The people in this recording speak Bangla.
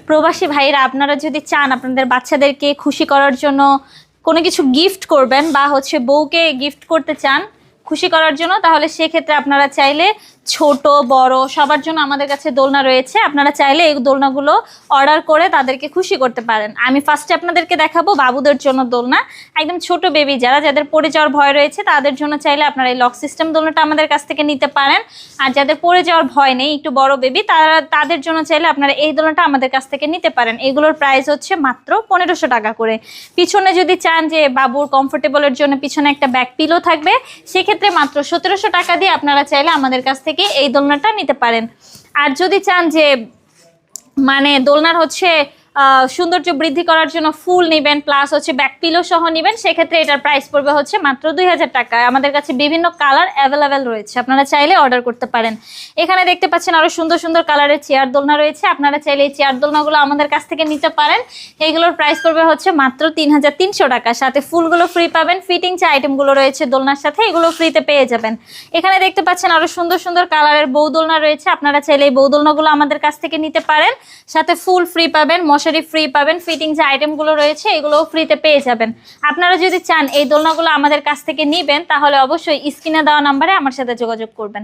প্রবাসী ভাইরা আপনারা যদি চান আপনাদের বাচ্চাদেরকে খুশি করার জন্য কোনো কিছু গিফট করবেন বা হচ্ছে বউকে গিফট করতে চান খুশি করার জন্য, তাহলে সেক্ষেত্রে আপনারা চাইলে ছোট বড় সবার জন্য আমাদের কাছে দোলনা রয়েছে। আপনারা চাইলে এই দোলনাগুলো অর্ডার করে তাদেরকে খুশি করতে পারেন। আমি ফার্স্টে আপনাদেরকে দেখাবো বাবুদের জন্য দোলনা, একদম ছোট বেবি যাদের পড়ে যাওয়ার ভয় রয়েছে তাদের জন্য চাইলে আপনারা এই লক সিস্টেম দোলনাটা আমাদের কাছ থেকে নিতে পারেন। আর যাদের পড়ে যাওয়ার ভয় নেই, একটু বড় বেবি, তাদের জন্য চাইলে আপনারা এই দোলনাটা আমাদের কাছ থেকে নিতে পারেন। এগুলোর প্রাইস হচ্ছে মাত্র 1500 টাকা করে। পিছনে যদি চান যে বাবুর কমফোর্টেবলের জন্য পিছনে একটা ব্যাক পিলো থাকবে, সেক্ষেত্রে মাত্র 1700 টাকা দিয়ে আপনারা চাইলে আমাদের কাছ থেকে এই দোলনাটা নিতে পারেন। আর যদি চান যে মানে দোলনার হচ্ছে সৌন্দর্য বৃদ্ধি করার জন্য ফুল নেবেন প্লাস হচ্ছে ব্যাক পিলো সহ নেবেন, সেক্ষেত্রে এটার প্রাইস পড়বে হচ্ছে মাত্র 2000 টাকা। আমাদের কাছে বিভিন্ন কালার অ্যাভেলেবেল রয়েছে, আপনারা চাইলে অর্ডার করতে পারেন। এখানে দেখতে পাচ্ছেন আরো সুন্দর সুন্দর কালারের চেয়ার দোলনা রয়েছে, আপনারা চাইলে এই চেয়ার দোলনাগুলো আমাদের কাছ থেকে নিতে পারেন। এইগুলোর প্রাইস পড়বে হচ্ছে মাত্র 3300 টাকা, সাথে ফুলগুলো ফ্রি পাবেন। ফিটিং যে আইটেমগুলো রয়েছে দোলনার সাথে এগুলো ফ্রিতে পেয়ে যাবেন। এখানে দেখতে পাচ্ছেন আরো সুন্দর সুন্দর কালারের বউ দোলনা রয়েছে, আপনারা চাইলে এই বউ দোলনাগুলো আমাদের কাছ থেকে নিতে পারেন। সাথে ফুল ফ্রি পাবেন, মশারি ফ্রি পাবেন, ফিটিং যে আইটেমগুলো রয়েছে এগুলোও ফ্রিতে পেয়ে যাবেন। আপনারা যদি চান এই দোলনাগুলো আমাদের কাছ থেকে নেবেন তাহলে অবশ্যই স্ক্রিনে দেওয়া নাম্বারে আমার সাথে যোগাযোগ করবেন।